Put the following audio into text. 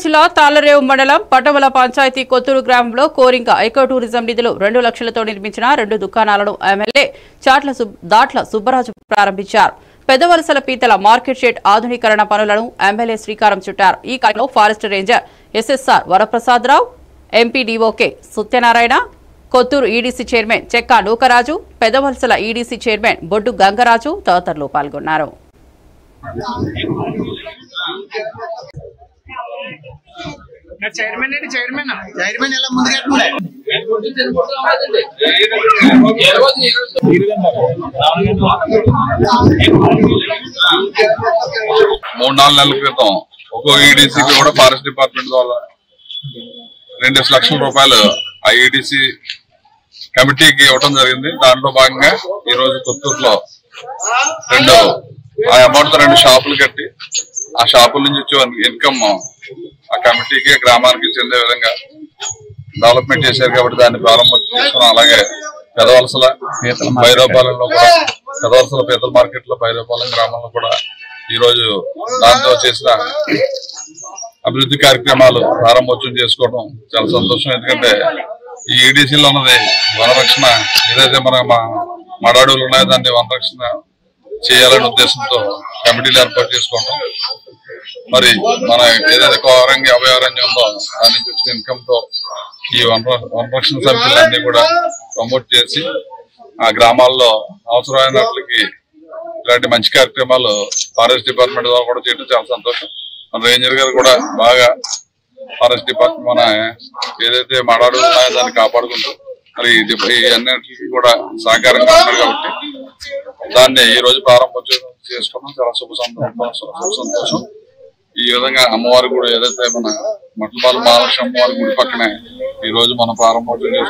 జిల్లా తాళ్లరేవు మండలం పటవల పంచాయతీ కొత్తూరు గ్రామంలో కోరింక ఎకో టూరిజం నిధులు 2 లక్షలతో నిర్మించిన 2 దుకాణాలను ఎమ్మెల్యే దాట్ల సుబ్బరాజు ప్రారంభించారు. పెద్దవలసల పీతల మార్కెట్ షెడ్ ఆధునీకరణ పనులను ఎమ్మెల్యే శ్రీకారం చుట్టారు. ఈ కార్యక్రమంలో forest ranger SSR Varaprasadarao, MPDO K Satyanarayana, Kothuru EDC chairman Chekka Nookaraju, పెద్దవలసల ఈడీసీ చైర్మన్ బొడ్డు గంగరాజు తదితరులు పాల్గొన్నారు. మూడు నాలుగు నెలల క్రితం ఒక్కో ఈడీసీకి కూడా ఫారెస్ట్ డిపార్ట్మెంట్ ద్వారా 2 లక్షల రూపాయలు ఆ ఈడీసీ కమిటీకి ఇవ్వడం జరిగింది. దాంట్లో భాగంగా ఈ రోజు కొత్తూరులో ఆ అమౌంట్ 2 షాపులు కట్టి ఆ షాపుల నుంచి వచ్చే ఇన్కమ్ ఆ కమిటీకి గ్రామానికి చెందే విధంగా డెవలప్మెంట్ చేశారు కాబట్టి దాన్ని ప్రారంభం చేసుకున్నాం. అలాగే పెదవలసల భైరవపాలెంలో కూడా పెదవలసల పీతల మార్కెట్ లో భైరవపాలెం గ్రామంలో కూడా ఈ రోజు దాంతో చేసిన అభివృద్ధి కార్యక్రమాలు ప్రారంభోత్సవం చేసుకోవడం చాలా సంతోషం. ఎందుకంటే ఈ ఈడీసీలో ఉన్నది వనరక్షణ, ఏదైతే మన మడాడులు ఉన్నాయో దాన్ని వనరక్షణ చేయాలనే ఉద్దేశంతో కమిటీలు ఏర్పాటు చేసుకోవడం, మరి మన ఏదైతే అభయారణ్యం ఉందో దాని నుంచి వచ్చిన ఇన్కమ్ తో ఈ వనరక్షణ సమితులన్నీ కూడా ప్రమోట్ చేసి ఆ గ్రామాల్లో అవసరమైనట్లకి ఇలాంటి మంచి కార్యక్రమాలు ఫారెస్ట్ డిపార్ట్మెంట్ ద్వారా కూడా చేయడం చాలా సంతోషం. మన రేంజర్ గారు కూడా బాగా ఫారెస్ట్ డిపార్ట్మెంట్ మన ఏదైతే మడాడులు ఉన్నాయో దాన్ని కాపాడుకుంటూ మరి అన్నింటికి కూడా సహకారంగా ఉన్నారు కాబట్టి దాన్ని ఈ రోజు ప్రారంభోత్సవం చేసుకోవడం చాలా శుభ సంతోషం. ఈ విధంగా అమ్మవారి గుడి ఏదైతే మన మట్లపాలెం మహాలక్ష్మి అమ్మవారి గుడి పక్కనే ఈ రోజు మనం ప్రారంభోత్సవం చేసుకుంటాం.